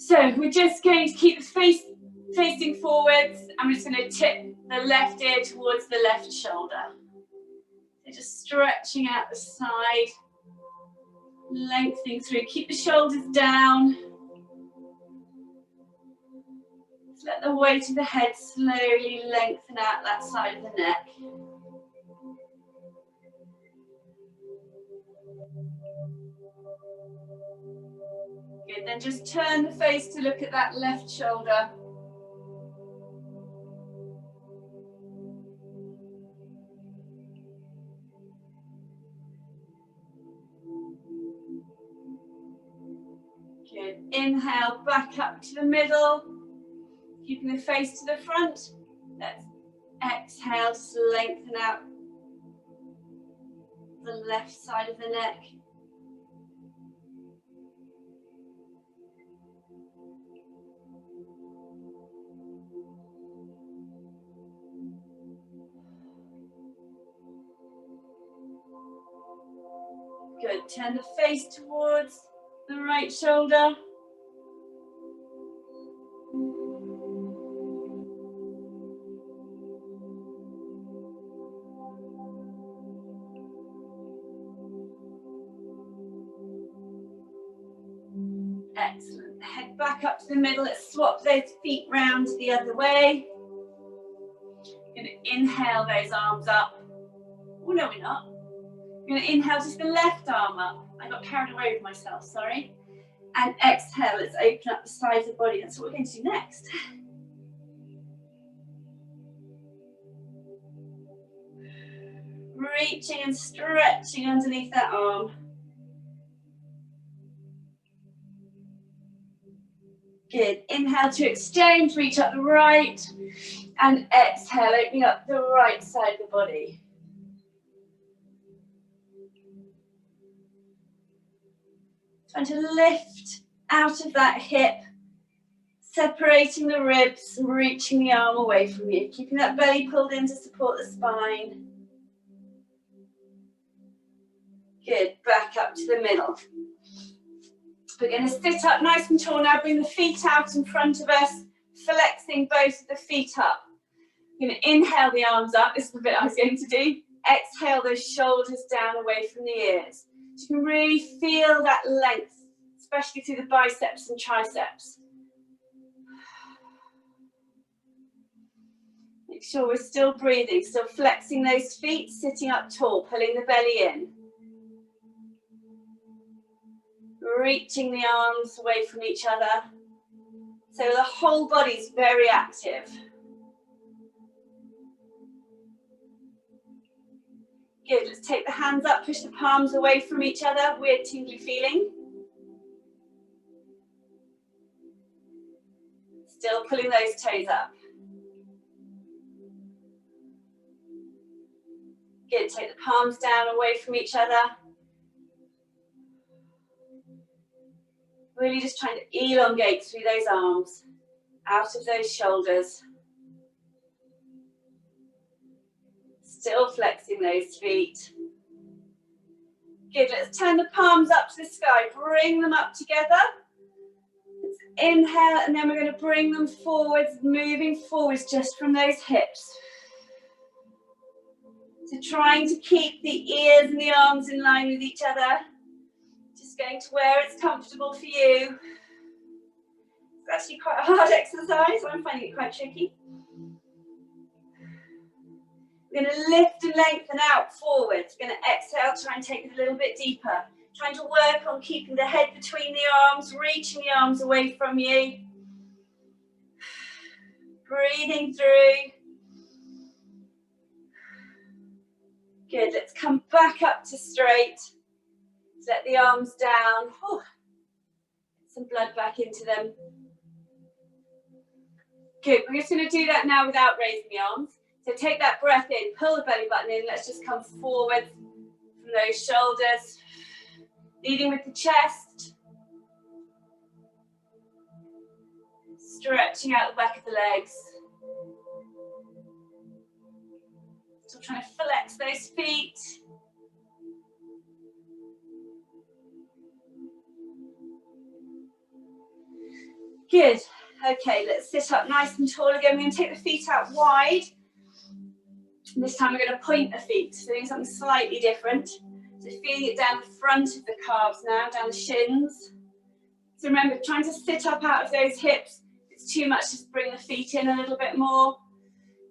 So we're just going to keep the face facing forwards. I'm just going to tip the left ear towards the left shoulder. So just stretching out the side, lengthening through. Keep the shoulders down. Just let the weight of the head slowly lengthen out that side of the neck. Good, then just turn the face to look at that left shoulder. Good, inhale back up to the middle, keeping the face to the front. Let's exhale, just lengthen out the left side of the neck. Good, turn the face towards the right shoulder. Excellent, head back up to the middle. Let's swap those feet round the other way. Going to inhale those arms up. Oh no, we're not. We're going to inhale just the left arm up. I got carried away with myself, sorry. And exhale, let's open up the sides of the body. That's what we're going to do next. Reaching and stretching underneath that arm. Good, inhale to exchange, reach up the right. And exhale, opening up the right side of the body. Trying to lift out of that hip, separating the ribs, reaching the arm away from you, keeping that belly pulled in to support the spine. Good, back up to the middle. We're going to sit up nice and tall now, bring the feet out in front of us, flexing both of the feet up. We're going to inhale the arms up, this is the bit I was going to do. Exhale those shoulders down away from the ears. So you can really feel that length, especially through the biceps and triceps. Make sure we're still breathing, still flexing those feet, sitting up tall, pulling the belly in. Reaching the arms away from each other. So the whole body's very active. Good, let's take the hands up, push the palms away from each other. Weird tingly feeling. Still pulling those toes up. Good, take the palms down away from each other. Really just trying to elongate through those arms, out of those shoulders. Still flexing those feet. Good, let's turn the palms up to the sky, bring them up together. Let's inhale, and then we're going to bring them forwards, moving forwards just from those hips. So trying to keep the ears and the arms in line with each other. Just going to where it's comfortable for you. It's actually quite a hard exercise, so I'm finding it quite tricky. We're going to lift and lengthen out forwards. We're going to exhale, try and take it a little bit deeper. Trying to work on keeping the head between the arms, reaching the arms away from you. Breathing through. Good, let's come back up to straight. Let the arms down. Oh, get some blood back into them. Good, we're just going to do that now without raising the arms. So take that breath in, pull the belly button in. Let's just come forward from those shoulders. Leading with the chest. Stretching out the back of the legs. Still trying to flex those feet. Good. Okay, let's sit up nice and tall again. We're going to take the feet out wide. And this time we're going to point the feet, so doing something slightly different. So feeling it down the front of the calves now, down the shins. So remember, trying to sit up out of those hips. If it's too much, just bring the feet in a little bit more.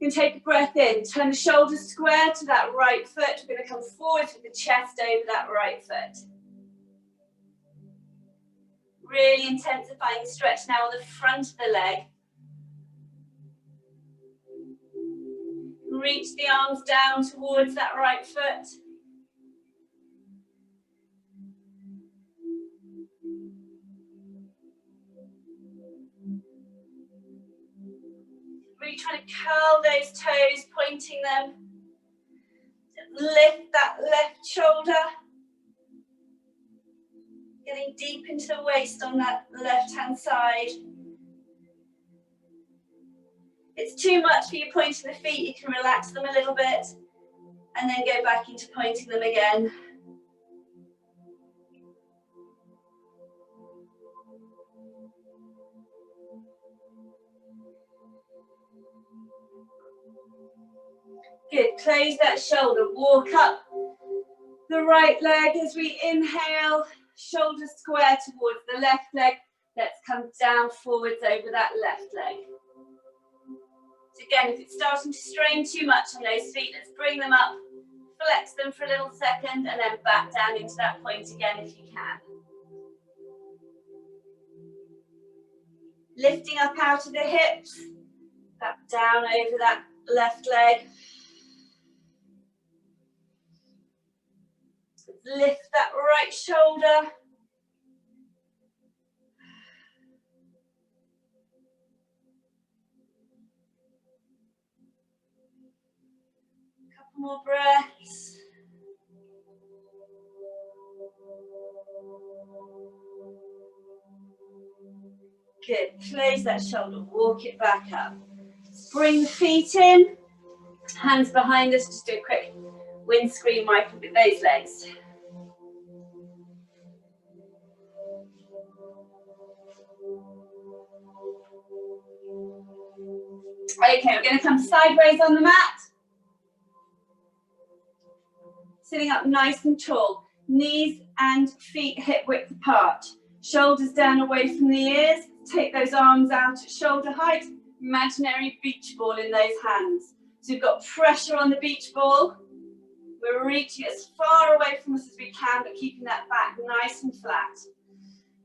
You can take a breath in, turn the shoulders square to that right foot. We're going to come forward with the chest over that right foot. Really intensifying the stretch now on the front of the leg. Reach the arms down towards that right foot. Really trying to curl those toes, pointing them. Lift that left shoulder. Getting deep into the waist on that left-hand side. If it's too much for you pointing the feet, you can relax them a little bit and then go back into pointing them again. Good, close that shoulder, walk up the right leg as we inhale, shoulders square towards the left leg. Let's come down forwards over that left leg. So again, if it's starting to strain too much on those feet, let's bring them up, flex them for a little second, and then back down into that point again if you can. Lifting up out of the hips, back down over that left leg. Lift that right shoulder. Couple more breaths. Good, close that shoulder, walk it back up. Bring the feet in, hands behind us, just do a quick windscreen wipe with those legs. Okay, we're going to come sideways on the mat. Sitting up nice and tall, knees and feet hip width apart. Shoulders down away from the ears. Take those arms out at shoulder height. Imaginary beach ball in those hands. So we've got pressure on the beach ball. We're reaching as far away from us as we can, but keeping that back nice and flat.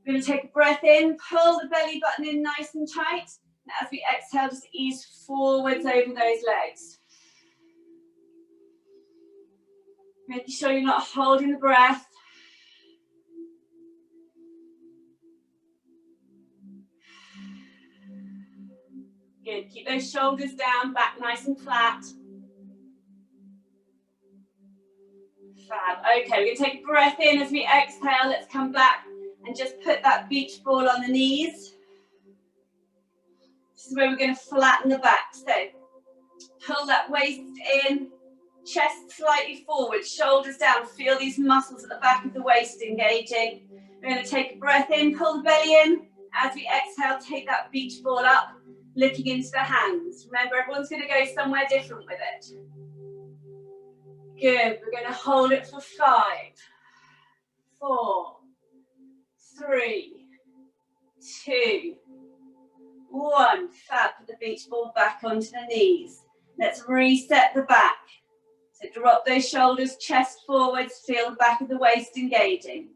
We're going to take a breath in, pull the belly button in nice and tight. And as we exhale, just ease forwards over those legs. Making sure you're not holding the breath. Good, keep those shoulders down, back nice and flat. Fab. Okay, we're going to take a breath in as we exhale. Let's come back and just put that beach ball on the knees. This is where we're going to flatten the back. So pull that waist in, chest slightly forward, shoulders down. Feel these muscles at the back of the waist engaging. We're going to take a breath in, pull the belly in. As we exhale, take that beach ball up, looking into the hands. Remember, everyone's going to go somewhere different with it. Good, we're going to hold it for 5, 4, 3, 2, 1. Fab, put the beach ball back onto the knees. Let's reset the back. So drop those shoulders, chest forwards, feel the back of the waist engaging.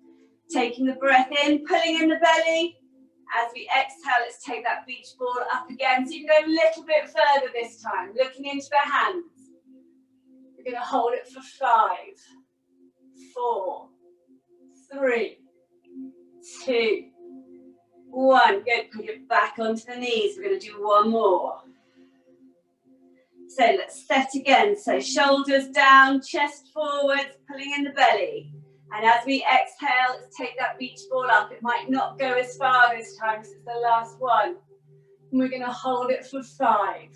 Taking the breath in, pulling in the belly. As we exhale, let's take that beach ball up again. So you can go a little bit further this time, looking into the hands. We're going to hold it for 5, 4, 3, 2, 1. Good, put it back onto the knees. We're going to do one more. So let's set again. So shoulders down, chest forwards, pulling in the belly. And as we exhale, let's take that beach ball up. It might not go as far this time, because it's the last one. And we're going to hold it for 5,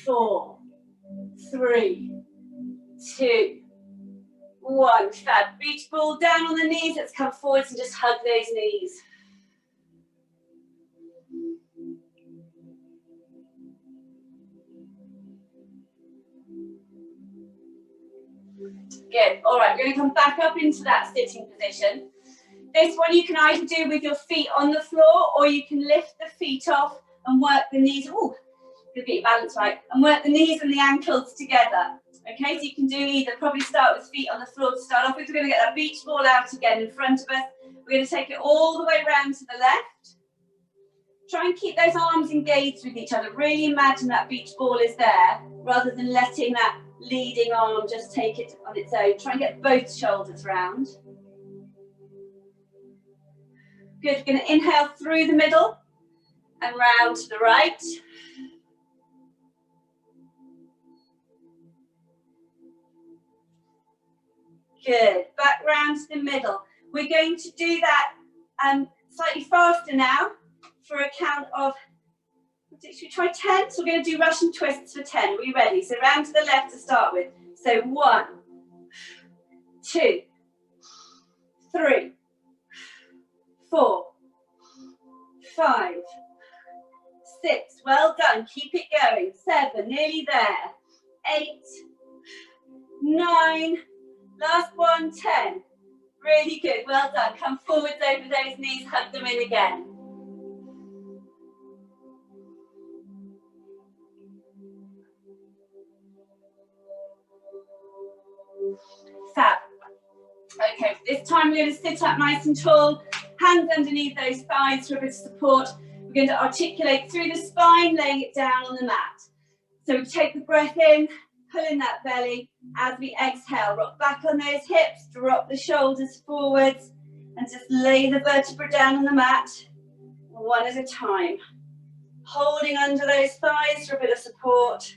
4, 3, 2, 1. Fab. Beach ball down on the knees. Let's come forwards and just hug those knees. Good. All right, we're going to come back up into that sitting position. This one you can either do with your feet on the floor, or you can lift the feet off and work the knees. Oh, good, get your balance right. And work the knees and the ankles together. Okay, so you can do either. Probably start with feet on the floor to start off with. We're going to get that beach ball out again in front of us. We're going to take it all the way around to the left. Try and keep those arms engaged with each other. Really imagine that beach ball is there, rather than letting that leading arm just take it on its own. Try and get both shoulders round. Good, we're going to inhale through the middle and round to the right. Good, back round to the middle. We're going to do that slightly faster now for a count of, should we try 10? So we're going to do Russian twists for 10. Are we ready? So round to the left to start with. So 1, 2, 3, 4, 5, 6. Well done. Keep it going. 7. Nearly there. 8, 9. Last one. 10. Really good. Well done. Come forwards over those knees. Hug them in again. Fab. Okay, this time we're going to sit up nice and tall, hands underneath those thighs for a bit of support. We're going to articulate through the spine, laying it down on the mat. So we take the breath in, pull in that belly. As we exhale, rock back on those hips, drop the shoulders forwards, and just lay the vertebra down on the mat, one at a time. Holding under those thighs for a bit of support.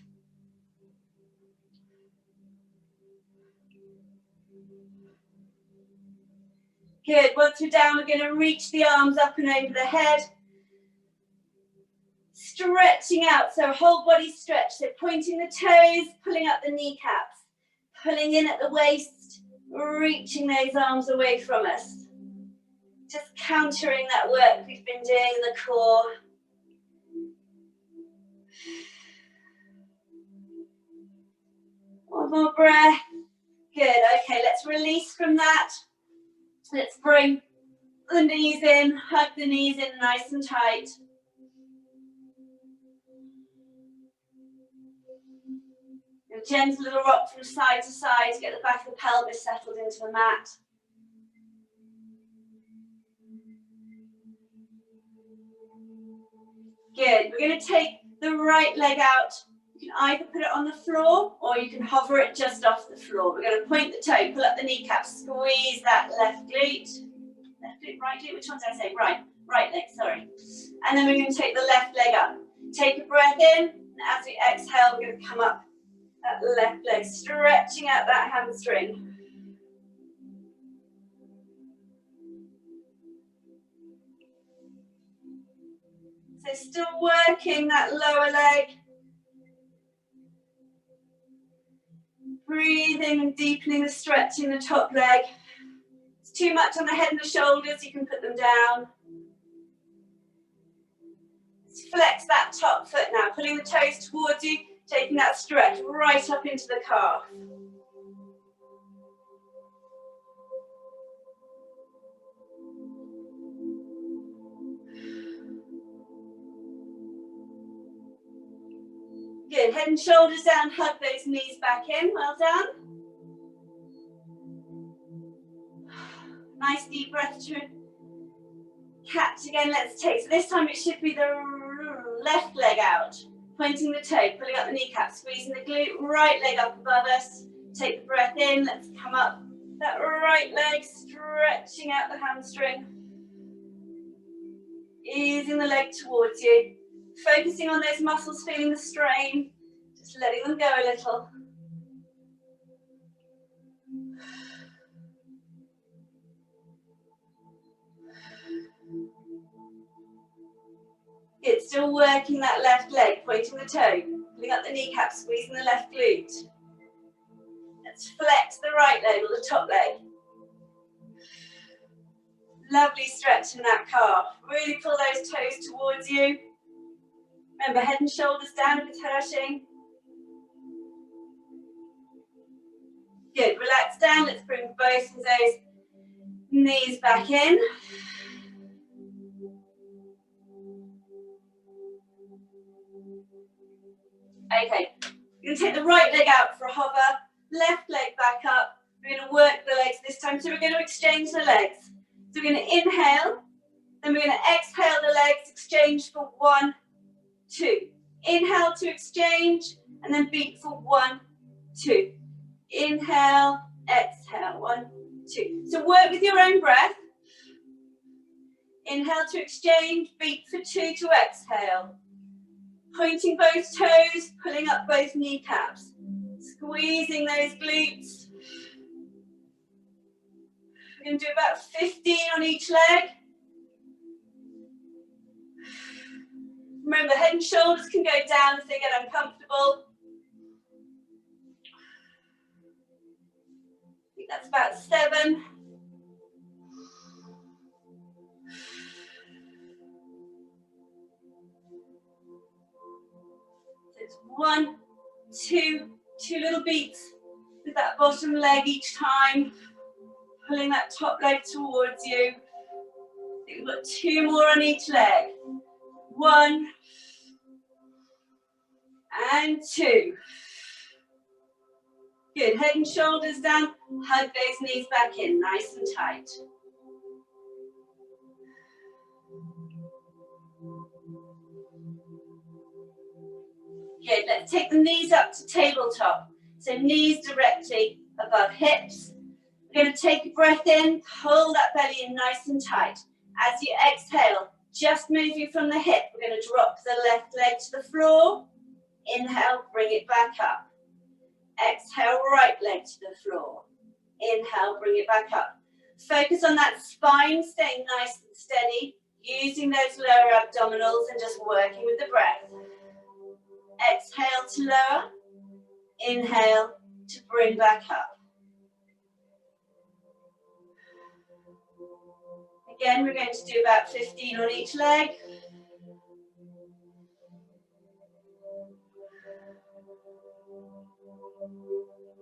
Good, once we're down, we're going to reach the arms up and over the head. Stretching out, so whole body stretch. So pointing the toes, pulling up the kneecaps. Pulling in at the waist, reaching those arms away from us. Just countering that work we've been doing in the core. One more breath. Good, okay, let's release from that. Let's bring the knees in, hug the knees in nice and tight. A gentle little rock from side to side to get the back of the pelvis settled into the mat. Good, we're going to take the right leg out. You can either put it on the floor or you can hover it just off the floor. We're going to point the toe, pull up the kneecap, squeeze that left glute. Left glute, right glute, which one did I say? Right leg, sorry. And then we're going to take the left leg up. Take a breath in, and as we exhale, we're going to come up that left leg, stretching out that hamstring. So still working that lower leg. Breathing and deepening the stretch in the top leg. If it's too much on the head and the shoulders, you can put them down. Let's flex that top foot now, pulling the toes towards you, taking that stretch right up into the calf. Good, head and shoulders down, hug those knees back in, well done. Nice deep breath to catch again, let's take, so this time it should be the left leg out, pointing the toe, pulling up the kneecap, squeezing the glute, right leg up above us, take the breath in, let's come up, that right leg, stretching out the hamstring, easing the leg towards you. Focusing on those muscles, feeling the strain, just letting them go a little. Good, still working that left leg, pointing the toe, pulling up the kneecap, squeezing the left glute. Let's flex the right leg or the top leg. Lovely stretch in that calf. Really pull those toes towards you. Remember, head and shoulders down if it's hurting. Good, relax down. Let's bring both of those knees back in. Okay, you're going to take the right leg out for a hover, left leg back up. We're going to work the legs this time, so we're going to exchange the legs. So we're going to inhale, then we're going to exhale the legs, exchange for 1, 2. Inhale to exchange, and then beat for 1, 2. Inhale, exhale, 1, 2. So work with your own breath. Inhale to exchange, beat for 2 to exhale. Pointing both toes, pulling up both kneecaps. Squeezing those glutes. We're going to do about 15 on each leg. Remember, head and shoulders can go down if they get uncomfortable. I think that's about 7. So it's 1, 2, 2 little beats with that bottom leg each time. Pulling that top leg towards you. We've got 2 more on each leg. 1 and 2. Good, head and shoulders down, hug those knees back in, nice and tight. Good, let's take the knees up to tabletop. So knees directly above hips. We're going to take a breath in, hold that belly in nice and tight. As you exhale, just moving from the hip, we're going to drop the left leg to the floor. Inhale, bring it back up. Exhale, right leg to the floor. Inhale, bring it back up. Focus on that spine, staying nice and steady, using those lower abdominals and just working with the breath. Exhale to lower. Inhale to bring back up. Again, we're going to do about 15 on each leg.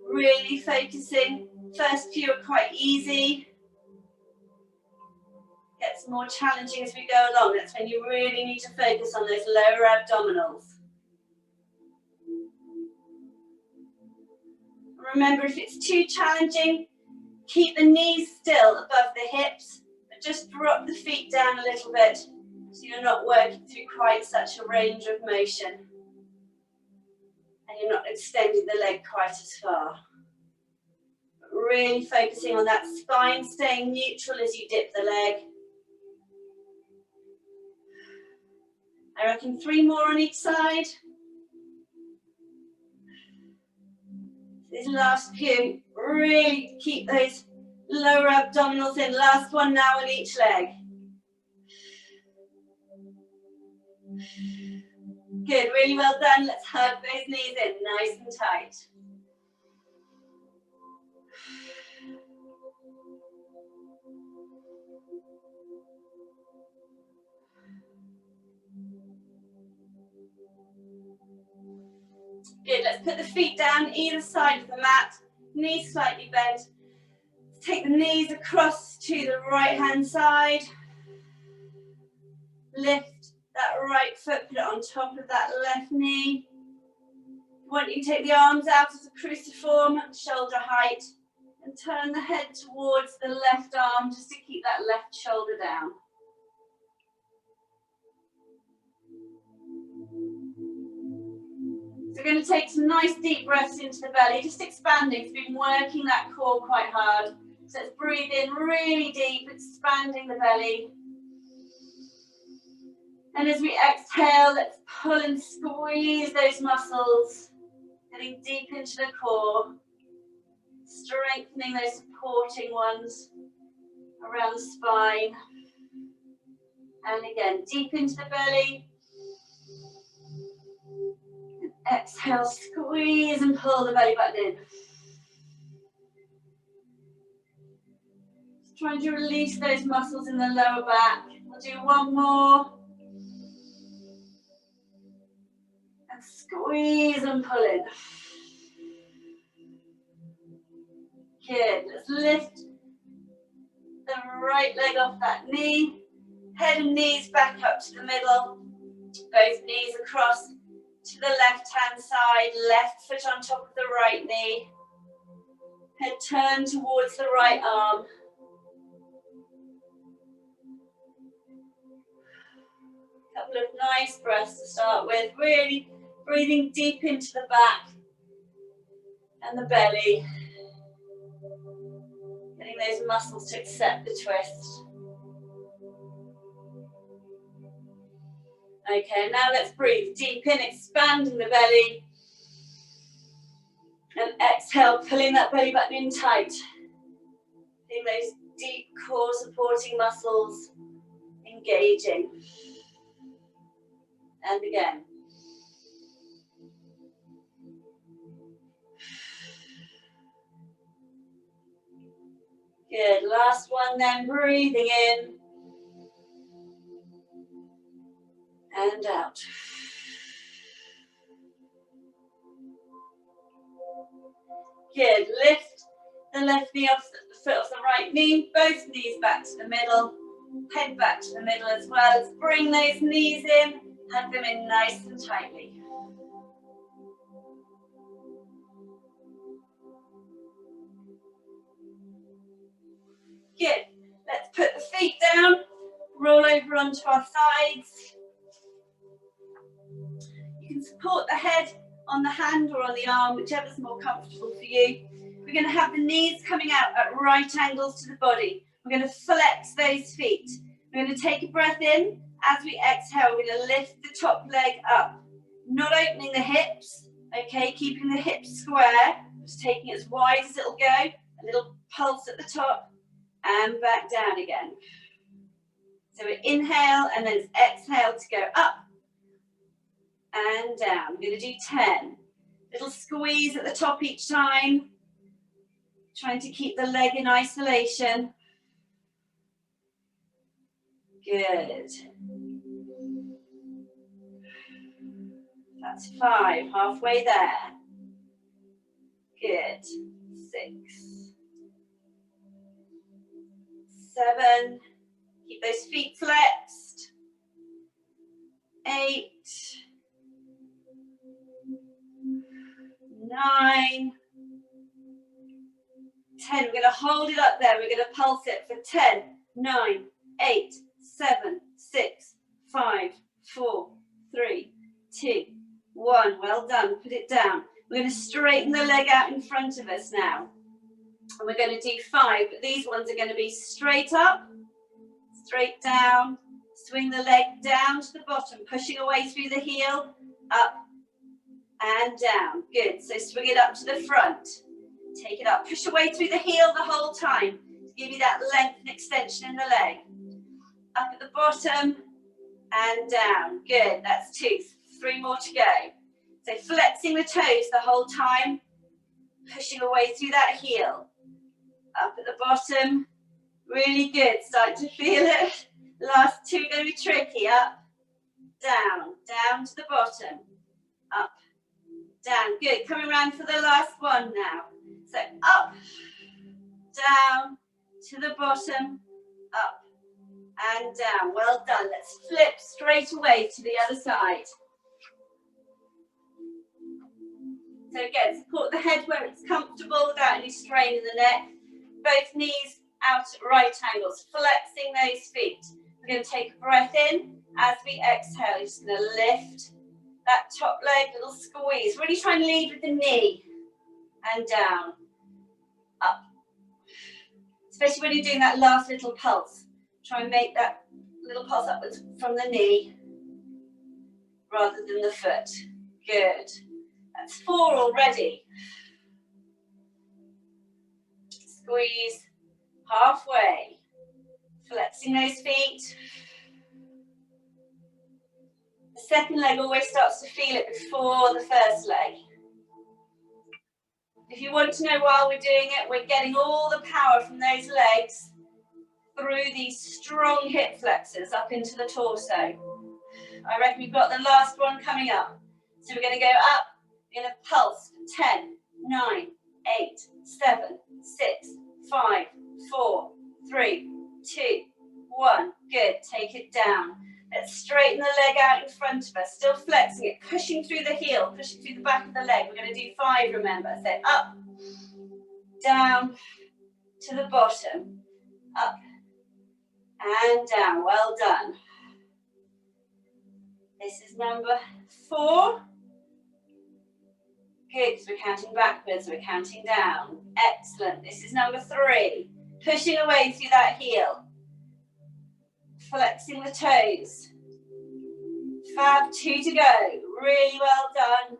Really focusing. First few are quite easy. Gets more challenging as we go along. That's when you really need to focus on those lower abdominals. Remember, if it's too challenging, keep the knees still above the hips, but just drop the feet down a little bit so you're not working through quite such a range of motion. And you're not extending the leg quite as far. But really focusing on that spine, staying neutral as you dip the leg. I reckon 3 more on each side. These last few, really keep those lower abdominals in. Last one now on each leg. Good, really well done. Let's hug those knees in, nice and tight. Good, let's put the feet down either side of the mat, knees slightly bent. Take the knees across to the right hand side. Lift that right foot, put it on top of that left knee. You want you to take the arms out as a cruciform, shoulder height, and turn the head towards the left arm just to keep that left shoulder down. So we're going to take some nice deep breaths into the belly, just expanding. We've been working that core quite hard. So let's breathe in really deep, expanding the belly. And as we exhale, let's pull and squeeze those muscles, getting deep into the core, strengthening those supporting ones around the spine. And again, deep into the belly. Exhale, squeeze and pull the belly button in. Just trying to release those muscles in the lower back. We'll do one more. And squeeze and pull in. Good. Let's lift the right leg off that knee. Head and knees back up to the middle. Both knees across to the left-hand side. Left foot on top of the right knee. Head turned towards the right arm. Couple of nice breaths to start with. Really breathing deep into the back and the belly. Getting those muscles to accept the twist. Okay, now let's breathe deep in, expanding the belly. And exhale, pulling that belly button in tight. Feeling those deep core supporting muscles engaging. And again. Good, last one then, breathing in. And out. Good, lift the left knee off the foot off the right knee, both knees back to the middle, head back to the middle as well. Let's bring those knees in, hug them in nice and tightly. Good, let's put the feet down, roll over onto our sides. You can support the head on the hand or on the arm, whichever's more comfortable for you. We're going to have the knees coming out at right angles to the body. We're going to flex those feet. We're going to take a breath in. As we exhale, we're going to lift the top leg up, not opening the hips, okay, keeping the hips square, just taking it as wide as it'll go, a little pulse at the top, and back down again. So we inhale, and then exhale to go up, and down. We're going to do 10. Little squeeze at the top each time. Trying to keep the leg in isolation. Good. That's 5, halfway there. Good. 6. 7. Keep those feet flexed. 8. 9. 10. We're going to hold it up there. We're going to pulse it for 10, 9, 8, 7, 6, 5, 4, 3, 2, 1. Well done. Put it down. We're going to straighten the leg out in front of us now. And we're going to do 5, but these ones are going to be straight up, straight down, swing the leg down to the bottom, pushing away through the heel, up and down. Good. So swing it up to the front. Take it up, push away through the heel the whole time to give you that length and extension in the leg. Up at the bottom and down. Good, that's 2. 3 more to go. So flexing the toes the whole time, pushing away through that heel. Up at the bottom, really good, start to feel it. Last 2 are going to be tricky. Up, down, down to the bottom, up, down. Good, coming around for the last one now. So up, down, to the bottom, up, and down. Well done. Let's flip straight away to the other side. So again, support the head where it's comfortable without any strain in the neck. Both knees out at right angles, flexing those feet. We're going to take a breath in. As we exhale, you're just going to lift that top leg, little squeeze. Really try and lead with the knee. And down, up. Especially when you're doing that last little pulse. Try and make that little pulse upwards from the knee rather than the foot. Good. That's 4 already. Squeeze halfway. Flexing those feet. The second leg always starts to feel it before the first leg. If you want to know while we're doing it, we're getting all the power from those legs through these strong hip flexors up into the torso. I reckon we've got the last one coming up. So we're going to go up, we're going to pulse for 10, 9, 8, 7, 6, 5, 4, 3, 2, 1. Good. Take it down. Let's straighten the leg out in front of us. Still flexing it, pushing through the heel, pushing through the back of the leg. We're going to do 5, remember. So up, down, to the bottom, up, and down. Well done. This is number 4. Good, because we're counting backwards, we're counting down. Excellent. This is number 3. Pushing away through that heel. Flexing the toes. Fab, 2 to go. Really well done.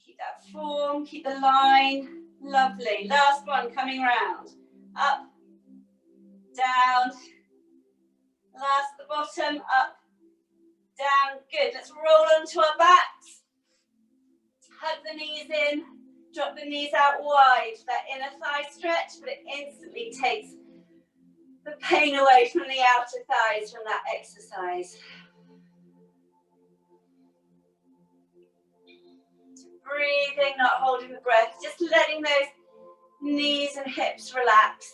Keep that form, keep the line. Lovely. Last one, coming round. Up, down. Last at the bottom, up, down. Good. Let's roll onto our backs. Hug the knees in. Drop the knees out wide. That inner thigh stretch, but it instantly takes the pain away from the outer thighs from that exercise. Breathing, not holding the breath, just letting those knees and hips relax.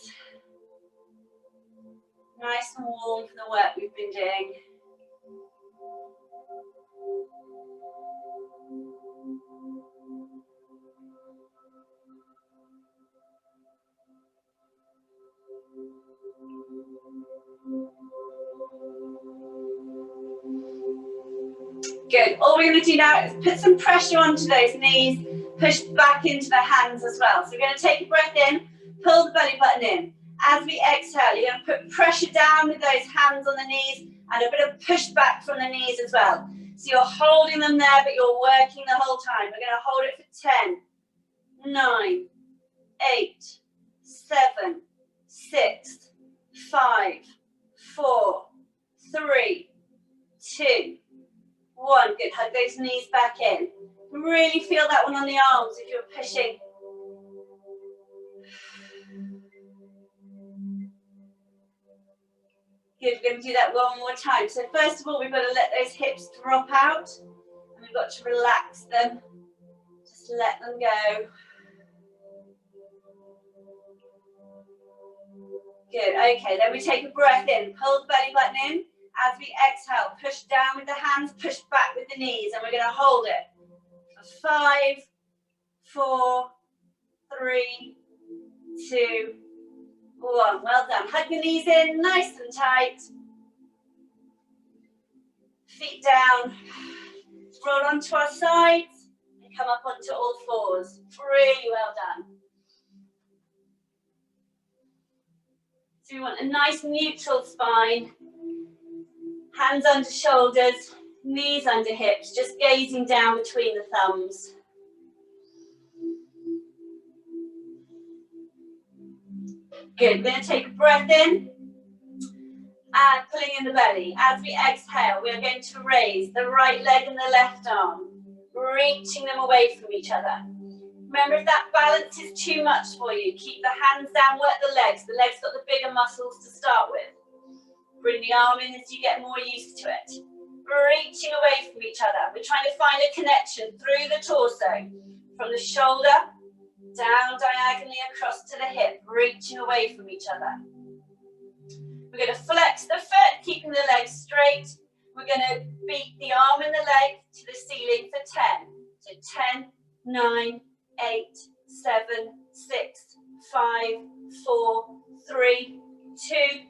Nice and warm for the work we've been doing. Good. All we're going to do now is put some pressure onto those knees, push back into the hands as well. So we're going to take a breath in, pull the belly button in. As we exhale, you're going to put pressure down with those hands on the knees and a bit of push back from the knees as well. So you're holding them there, but you're working the whole time. We're going to hold it for 10, 9, 8, 7, 6, 5, 4, 3, 2, 1. Good. Hug those knees back in. Really feel that one on the arms if you're pushing. Good. We're going to do that one more time. So first of all, we've got to let those hips drop out. And we've got to relax them. Just let them go. Good. Okay. Then we take a breath in. Pull the belly button in. As we exhale, push down with the hands, push back with the knees, and we're going to hold it for 5, 4, 3, 2, 1. Well done. Hug the knees in, nice and tight. Feet down. Roll onto our sides and come up onto all fours. Really well done. So we want a nice neutral spine. Hands under shoulders, knees under hips, just gazing down between the thumbs. Good, we're going to take a breath in and pulling in the belly. As we exhale, we are going to raise the right leg and the left arm, reaching them away from each other. Remember, if that balance is too much for you, keep the hands down, work the legs. The legs got the bigger muscles to start with. Bring the arm in as you get more used to it. Reaching away from each other. We're trying to find a connection through the torso, from the shoulder down diagonally across to the hip, reaching away from each other. We're going to flex the foot, keeping the legs straight. We're going to beat the arm and the leg to the ceiling for 10. So 10, 9, 8, 7, 6, 5, 4, 3, 2,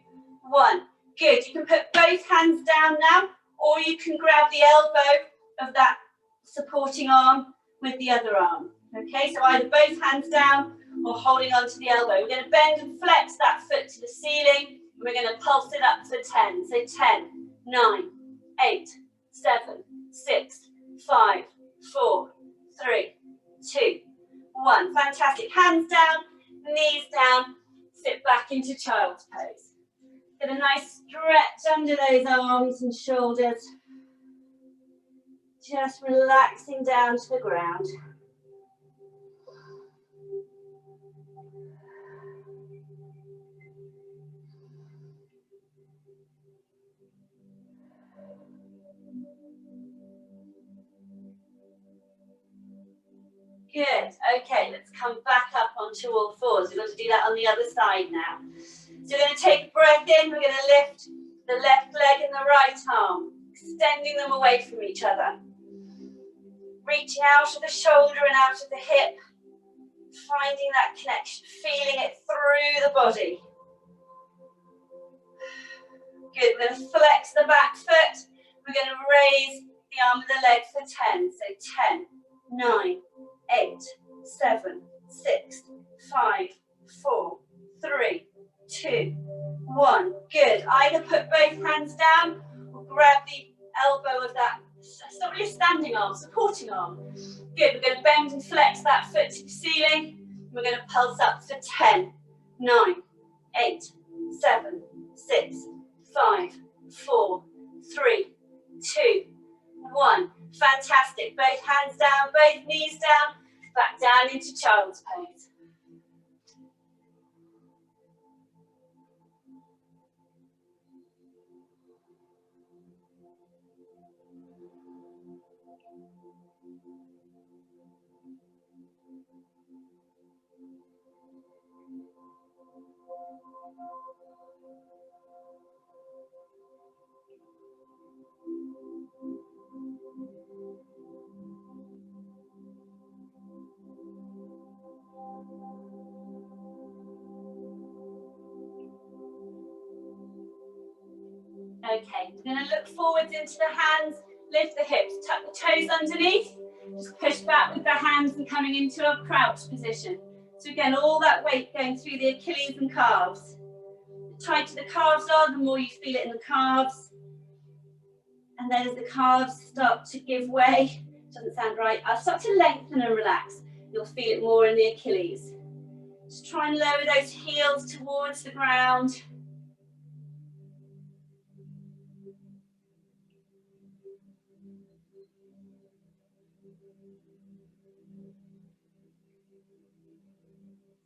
1. Good. You can put both hands down now, or you can grab the elbow of that supporting arm with the other arm. Okay, so either both hands down or holding onto the elbow. We're going to bend and flex that foot to the ceiling. And we're going to pulse it up for 10. So 10, 9, 8, 7, 6, 5, 4, 3, 2, 1. Fantastic. Hands down, knees down, sit back into child's pose. Get a nice stretch under those arms and shoulders. Just relaxing down to the ground. Good. Okay, let's come back up onto all fours. We're going to do that on the other side now. So we're going to take a breath in. We're going to lift the left leg and the right arm, extending them away from each other. Reaching out of the shoulder and out of the hip, finding that connection, feeling it through the body. Good. We're going to flex the back foot. We're going to raise the arm and the leg for 10. So 10, 9, 8, 7, 6, 5, 4, 3, 2, 1. Good. Either put both hands down or grab the elbow of that. It's not really a standing arm, supporting arm. Good. We're going to bend and flex that foot to the ceiling. We're going to pulse up for 10, 9, 8, 7, 6, 5, 4, 3, 2, 1. Fantastic. Both hands down, both knees down, back down into child's pose. Okay, we're going to look forwards into the hands, lift the hips, tuck the toes underneath, just push back with the hands and coming into a crouch position. So again, all that weight going through the Achilles and calves. The tighter the calves are, the more you feel it in the calves. And then as the calves start to give way, doesn't sound right, I'll start to lengthen and relax. You'll feel it more in the Achilles. Just try and lower those heels towards the ground.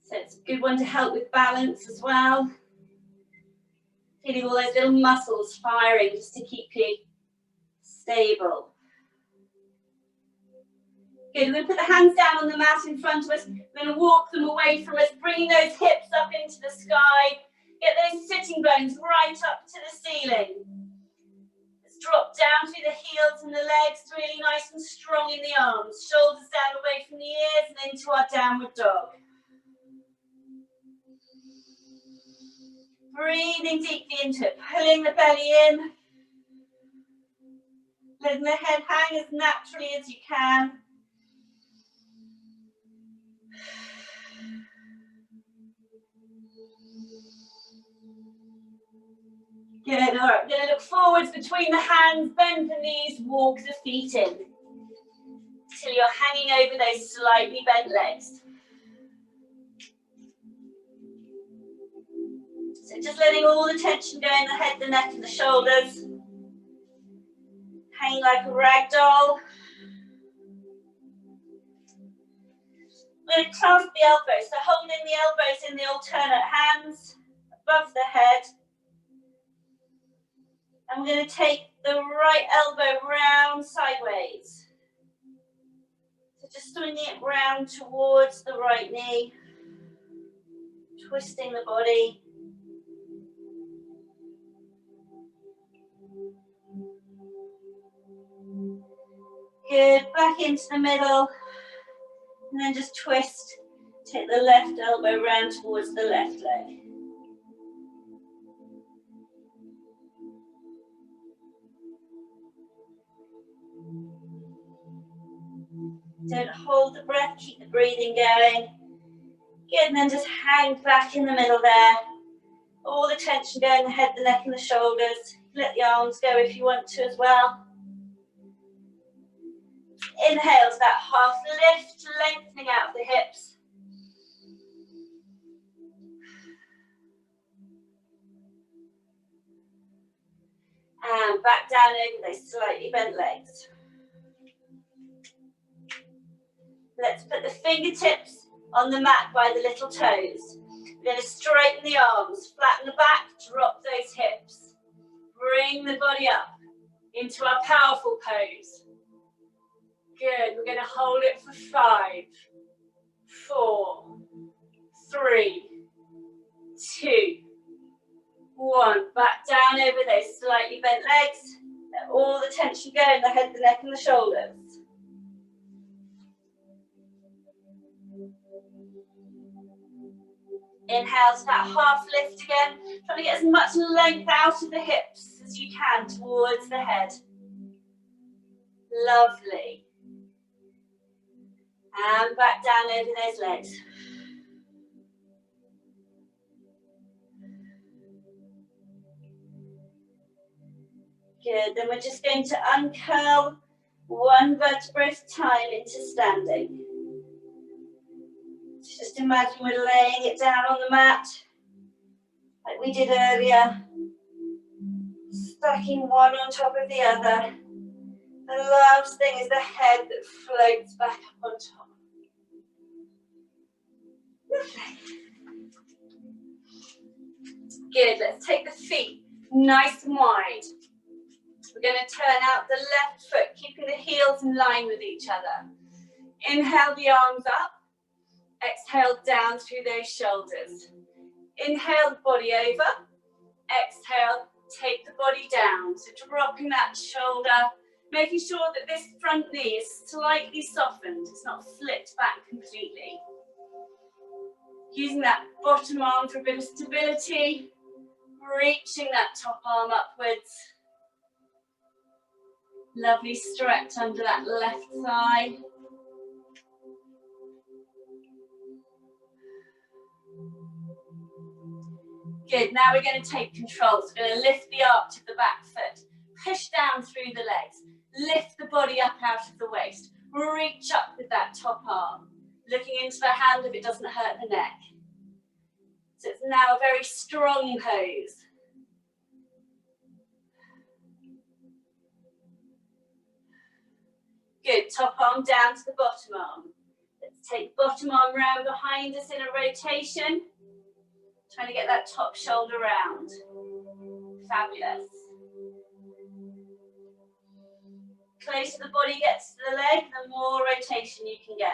So it's a good one to help with balance as well. Feeling all those little muscles firing just to keep you stable. Good, we're going to put the hands down on the mat in front of us. We're going to walk them away from us, bringing those hips up into the sky. Get those sitting bones right up to the ceiling. Let's drop down through the heels and the legs, really nice and strong in the arms. Shoulders down away from the ears and into our downward dog. Breathing deeply into it, pulling the belly in. Letting the head hang as naturally as you can. Good, all right, we're going to look forwards between the hands, bend the knees, walk the feet in. Till you're hanging over those slightly bent legs. So just letting all the tension go in the head, the neck and the shoulders. Hanging like a rag doll. We're going to clasp the elbows, so holding the elbows in the alternate hands above the head. And we're going to take the right elbow round sideways. So just swinging it round towards the right knee. Twisting the body. Good, back into the middle. And then just twist. Take the left elbow round towards the left leg. Don't hold the breath, keep the breathing going. Good, and then just hang back in the middle there. All the tension going in the head, the neck and the shoulders. Let the arms go if you want to as well. Inhale to that half lift, lengthening out the hips. And back down over those slightly bent legs. Let's put the fingertips on the mat by the little toes. We're going to straighten the arms, flatten the back, drop those hips. Bring the body up into our powerful pose. Good, we're going to hold it for 5, 4, 3, 2, 1. Back down over those slightly bent legs. Let all the tension go in the head, the neck and the shoulders. Inhale to that half lift again. Trying to get as much length out of the hips as you can towards the head. Lovely. And back down over those legs. Good, then we're just going to uncurl one vertebra at a time into standing. Just imagine we're laying it down on the mat, like we did earlier. Stacking one on top of the other. The last thing is the head that floats back up on top. Lovely. Good, let's take the feet nice and wide. We're going to turn out the left foot, keeping the heels in line with each other. Inhale the arms up. Exhale down through those shoulders. Inhale the body over. Exhale, take the body down. So dropping that shoulder, making sure that this front knee is slightly softened. It's not flipped back completely. Using that bottom arm for a bit of stability. Reaching that top arm upwards. Lovely stretch under that left thigh. Good, now we're going to take control. So we're going to lift the arch of the back foot. Push down through the legs. Lift the body up out of the waist. Reach up with that top arm. Looking into the hand if it doesn't hurt the neck. So it's now a very strong pose. Good, top arm down to the bottom arm. Let's take bottom arm round behind us in a rotation. Trying to get that top shoulder round. Fabulous. Closer the body gets to the leg, the more rotation you can get.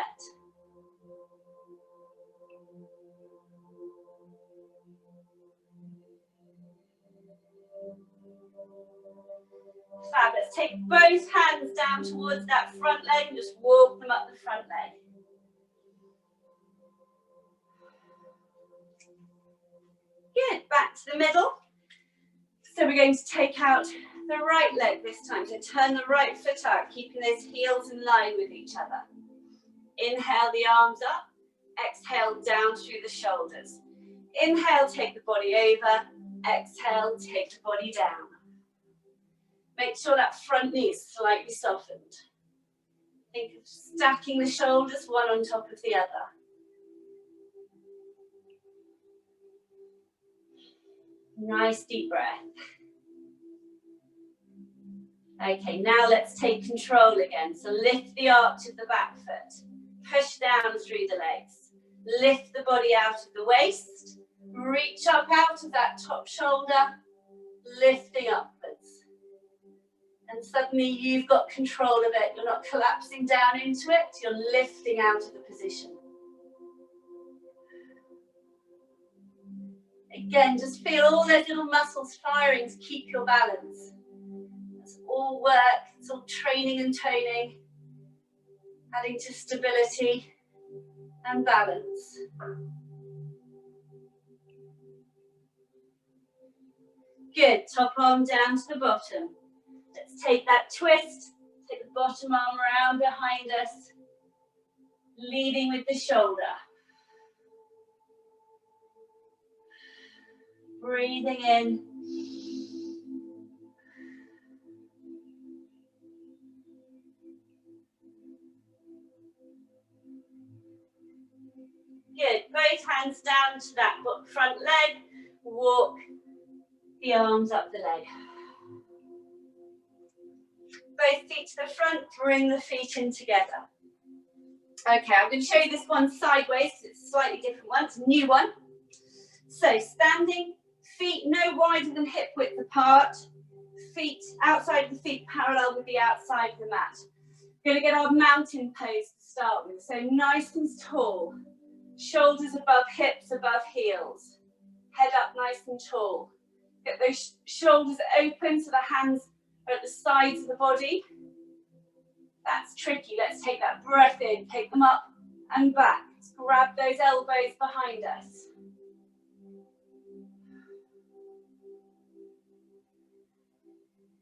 Fab. Let's take both hands down towards that front leg and just walk them up the front leg. Good, back to the middle. So we're going to take out the right leg this time. So turn the right foot out, keeping those heels in line with each other. Inhale the arms up. Exhale down through the shoulders. Inhale, take the body over. Exhale, take the body down. Make sure that front knee is slightly softened. Think of stacking the shoulders one on top of the other. Nice deep breath. Okay, now let's take control again. So lift the arch of the back foot. Push down through the legs. Lift the body out of the waist. Reach up out of that top shoulder. Lifting upwards. And suddenly you've got control of it. You're not collapsing down into it. You're lifting out of the position. Again, just feel all those little muscles firing to keep your balance. It's all work, it's all training and toning, adding to stability and balance. Good, top arm down to the bottom. Let's take that twist, take the bottom arm around behind us, leading with the shoulder. Breathing in. Good, both hands down to that front leg, walk the arms up the leg. Both feet to the front, bring the feet in together. Okay, I'm going to show you this one sideways, it's a slightly different one, it's a new one. So standing, feet no wider than hip width apart, feet outside of the feet parallel with the outside of the mat. We're going to get our mountain pose to start with. So nice and tall. Shoulders above hips, above heels. Head up nice and tall. Get those shoulders open so the hands are at the sides of the body. That's tricky. Let's take that breath in. Take them up and back. Let's grab those elbows behind us.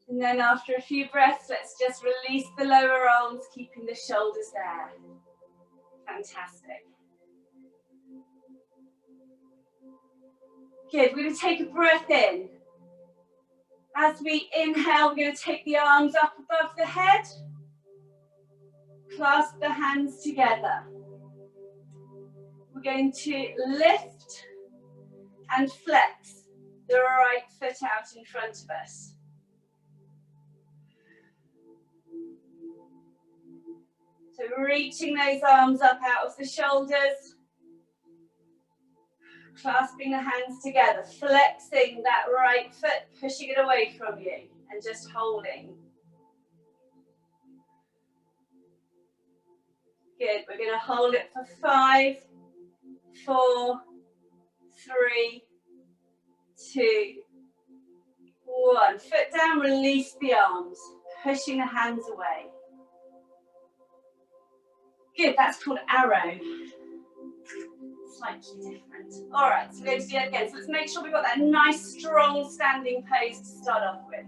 And then after a few breaths, let's just release the lower arms, keeping the shoulders there. Fantastic. Good, we're going to take a breath in. As we inhale, we're going to take the arms up above the head. Clasp the hands together. We're going to lift and flex the right foot out in front of us. So reaching those arms up out of the shoulders. Clasping the hands together, flexing that right foot, pushing it away from you and just holding. Good, we're going to hold it for 5, 4, 3, 2, 1. Foot down, release the arms, pushing the hands away. Good, that's called arrow. Slightly different. All right, so we're going to do it again. So let's make sure we've got that nice, strong standing pose to start off with.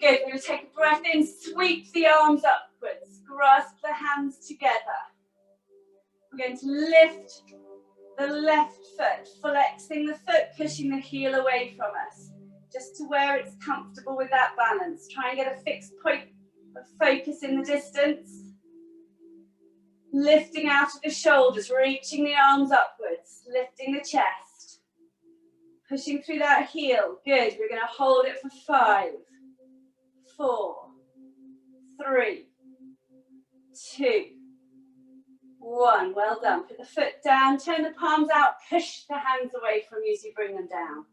Good, we're going to take a breath in, sweep the arms upwards, grasp the hands together. We're going to lift the left foot, flexing the foot, pushing the heel away from us, just to where it's comfortable with that balance. Try and get a fixed point of focus in the distance. Lifting out of the shoulders, reaching the arms upwards, lifting the chest. Pushing through that heel. Good. We're going to hold it for 5, 4, 3, 2, 1. Well done. Put the foot down, turn the palms out, push the hands away from you as you bring them down.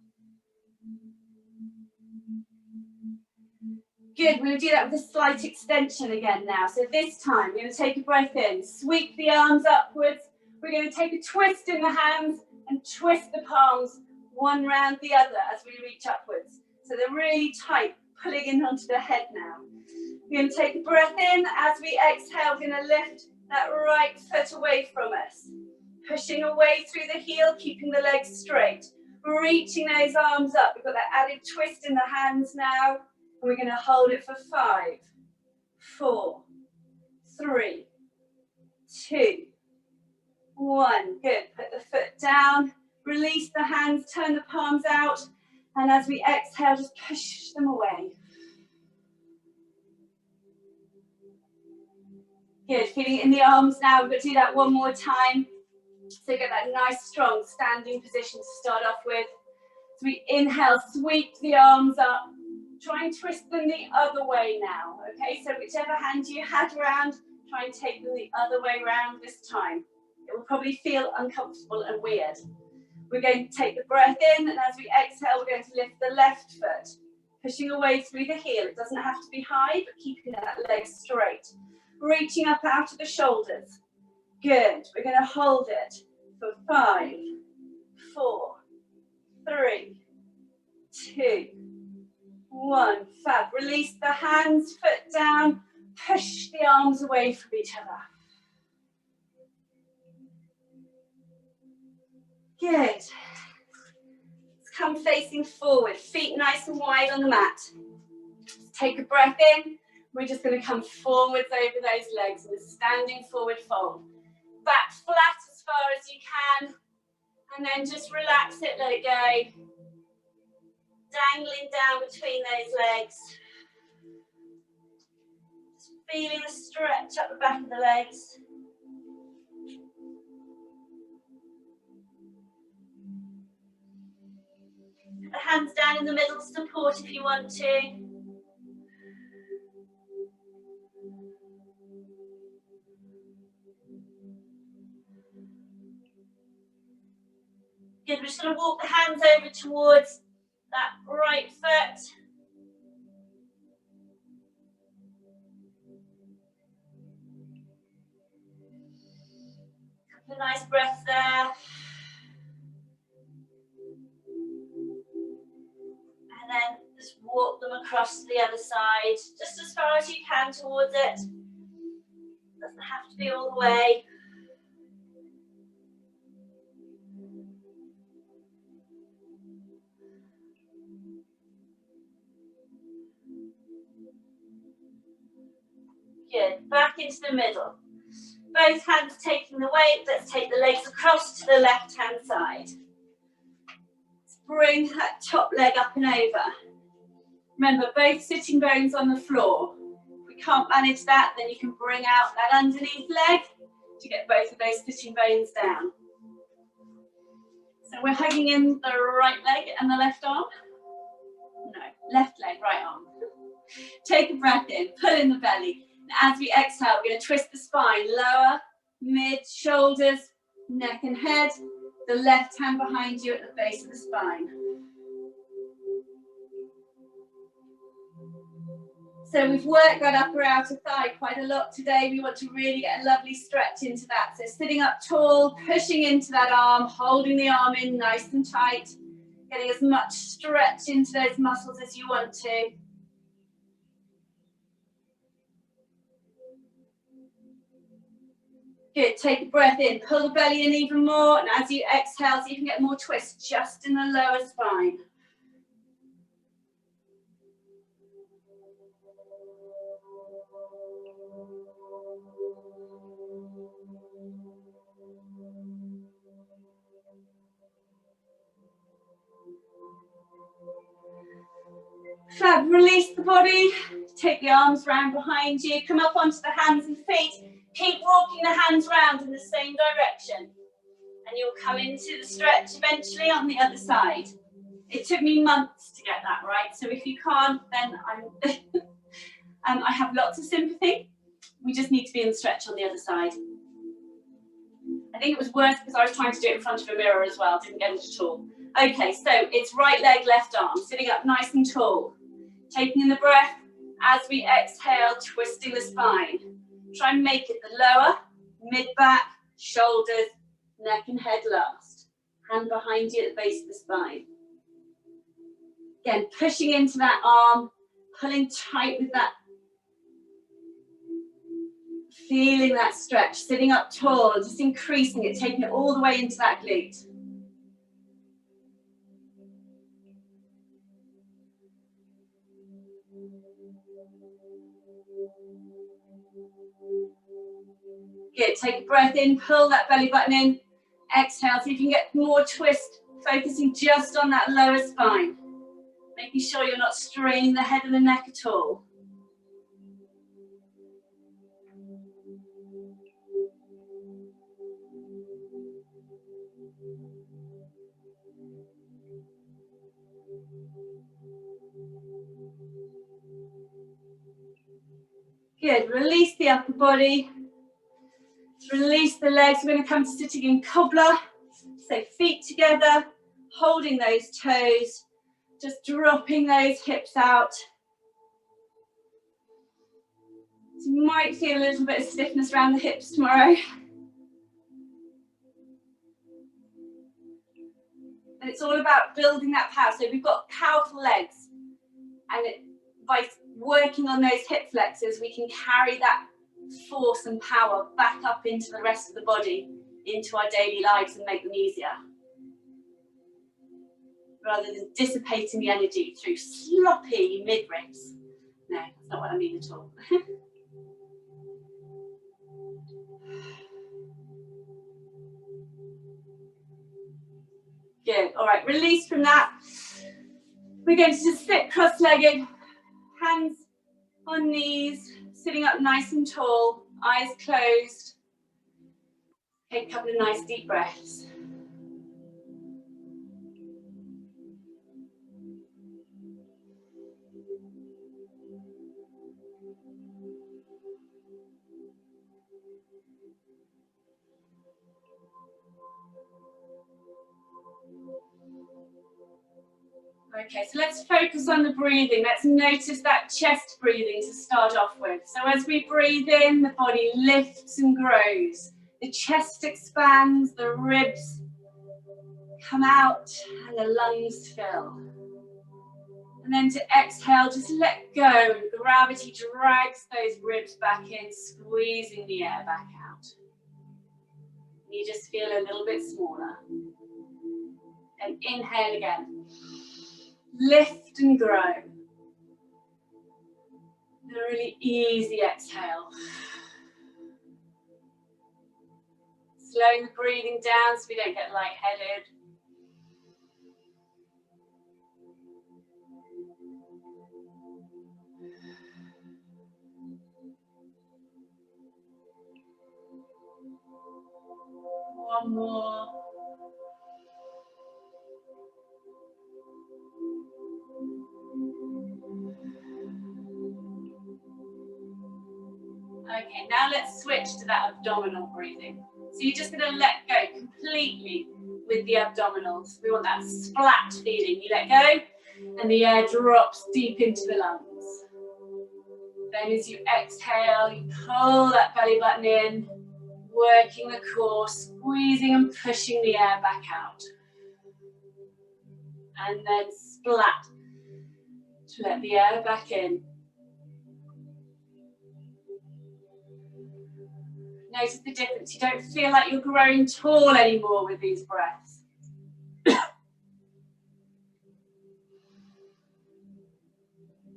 Good, we're going to do that with a slight extension again now. So this time, we're going to take a breath in, sweep the arms upwards. We're going to take a twist in the hands and twist the palms one round the other as we reach upwards. So they're really tight, pulling in onto the head now. We're going to take a breath in. As we exhale, we're going to lift that right foot away from us. Pushing away through the heel, keeping the legs straight. Reaching those arms up. We've got that added twist in the hands now. And we're going to hold it for 5, 4, 3, 2, 1. Good. Put the foot down. Release the hands. Turn the palms out. And as we exhale, just push them away. Good. Feeling it in the arms now. We're going to do that one more time. So get that nice, strong standing position to start off with. So we inhale, sweep the arms up. Try and twist them the other way now, okay? So whichever hand you had round, try and take them the other way round this time. It will probably feel uncomfortable and weird. We're going to take the breath in, and as we exhale, we're going to lift the left foot, pushing away through the heel. It doesn't have to be high, but keeping that leg straight. Reaching up out of the shoulders. Good. We're going to hold it for 5, 4, 3, 2, 1. Fab. Release the hands, foot down, push the arms away from each other. Good. Let's come facing forward, feet nice and wide on the mat. Take a breath in. We're just going to come forwards over those legs in a standing forward fold. Back flat as far as you can, and then just relax it, let it go. Dangling down between those legs. Just feeling the stretch up the back of the legs. Put the hands down in the middle to support if you want to. Good, we're just going to walk the hands over towards that right foot. Nice breath there. And then just walk them across to the other side, just as far as you can towards it. Doesn't have to be all the way. Good, back into the middle. Both hands taking the weight. Let's take the legs across to the left-hand side. Let's bring that top leg up and over. Remember, both sitting bones on the floor. If we can't manage that, then you can bring out that underneath leg to get both of those sitting bones down. So we're hugging in the right leg and the left arm. No, left leg, right arm. Take a breath in, pull in the belly. And as we exhale, we're going to twist the spine, lower, mid, shoulders, neck and head. The left hand behind you at the base of the spine. So we've worked that upper outer thigh quite a lot today. We want to really get a lovely stretch into that. So sitting up tall, pushing into that arm, holding the arm in nice and tight, getting as much stretch into those muscles as you want to. Good, take a breath in, pull the belly in even more, and as you exhale, so you can get more twist just in the lower spine. Fab, release the body, take the arms round behind you, come up onto the hands and feet, keep walking the hands round in the same direction, and you'll come into the stretch eventually on the other side. It took me months to get that right, so if you can't, then I have lots of sympathy. We just need to be in the stretch on the other side. I think it was worse because I was trying to do it in front of a mirror as well, didn't get it at all. Okay, so it's right leg, left arm, sitting up nice and tall. Taking in the breath, as we exhale, twisting the spine. Try and make it the lower, mid-back, shoulders, neck and head last. Hand behind you at the base of the spine. Again, pushing into that arm, pulling tight with that. Feeling that stretch, sitting up tall, just increasing it, taking it all the way into that glute. Good, take a breath in, pull that belly button in, exhale so you can get more twist, focusing just on that lower spine. Making sure you're not straining the head and the neck at all. Good, release the upper body. Release the legs. We're going to come to sitting in cobbler. So feet together, holding those toes, just dropping those hips out. So you might feel a little bit of stiffness around the hips tomorrow. And it's all about building that power. So we've got powerful legs. And by working on those hip flexors, we can carry that force and power back up into the rest of the body, into our daily lives and make them easier. Rather than dissipating the energy through sloppy midriffs. No, that's not what I mean at all. Good, all right, release from that. We're going to just sit cross-legged, hands on knees, sitting up nice and tall, eyes closed. Take a couple of nice deep breaths. Okay, so let's focus on the breathing. Let's notice that chest breathing to start off with. So as we breathe in, the body lifts and grows. The chest expands, the ribs come out, and the lungs fill. And then to exhale, just let go. Gravity drags those ribs back in, squeezing the air back out. You just feel a little bit smaller. And inhale again. Lift and grow. And a really easy exhale. Slowing the breathing down so we don't get lightheaded. One more. Okay, now let's switch to that abdominal breathing. So you're just going to let go completely with the abdominals. We want that splat feeling. You let go and the air drops deep into the lungs. Then as you exhale, you pull that belly button in, working the core, squeezing and pushing the air back out. And then splat to let the air back in. Notice the difference. You don't feel like you're growing tall anymore with these breaths. You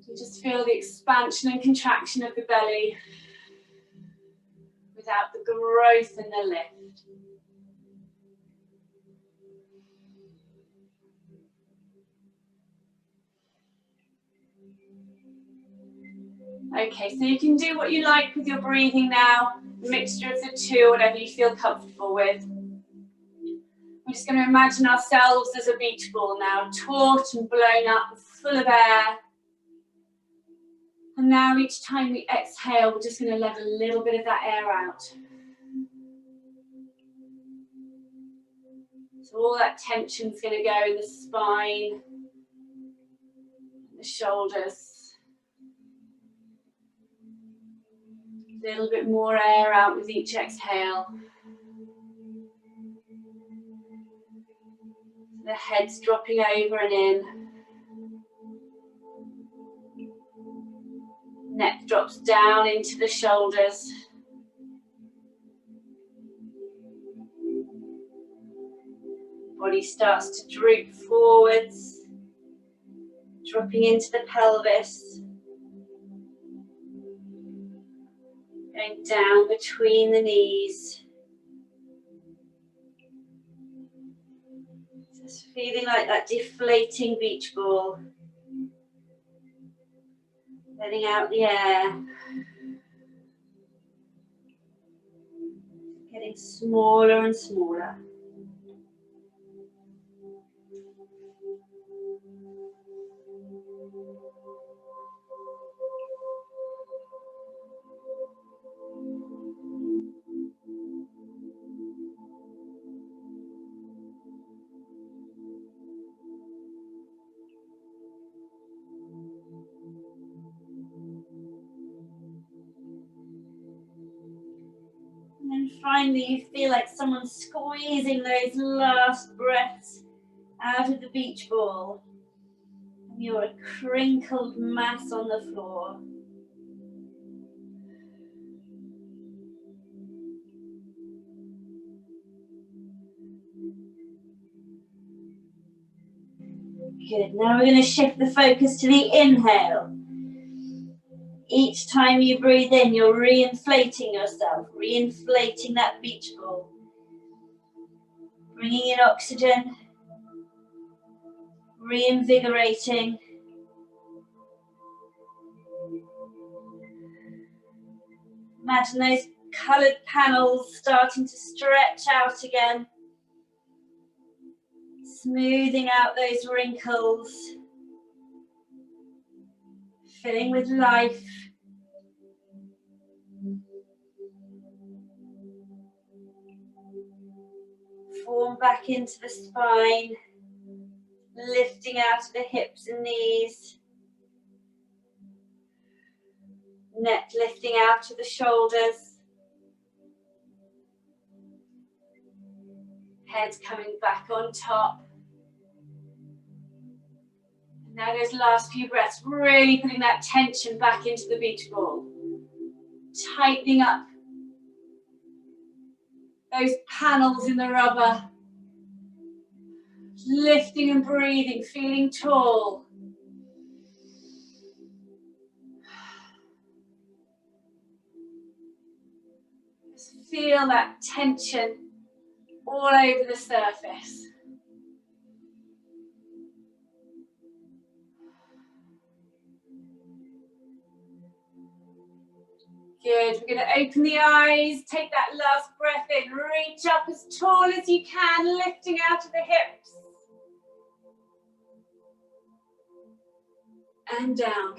just feel the expansion and contraction of the belly without the growth and the lift. Okay, so you can do what you like with your breathing now, a mixture of the two, whatever you feel comfortable with. We're just going to imagine ourselves as a beach ball now, taut and blown up, full of air. And now each time we exhale, we're just going to let a little bit of that air out. So all that tension's going to go in the spine, the shoulders. A little bit more air out with each exhale. The head's dropping over and in. Neck drops down into the shoulders. Body starts to droop forwards, dropping into the pelvis. Going down between the knees. Just feeling like that deflating beach ball. Letting out the air. Getting smaller and smaller. And then finally you feel like someone's squeezing those last breaths out of the beach ball. And you're a crinkled mass on the floor. Good, now we're going to shift the focus to the inhale. Each time you breathe in, you're re-inflating yourself, re-inflating that beach ball. Bringing in oxygen, reinvigorating. Imagine those coloured panels starting to stretch out again. Smoothing out those wrinkles. Filling with life. Form back into the spine. Lifting out of the hips and knees. Neck lifting out of the shoulders. Head coming back on top. And now those last few breaths, really putting that tension back into the beach ball. Tightening up those panels in the rubber. Lifting and breathing, feeling tall. Just feel that tension all over the surface. Good, we're going to open the eyes, take that last breath in, reach up as tall as you can, lifting out of the hips. And down.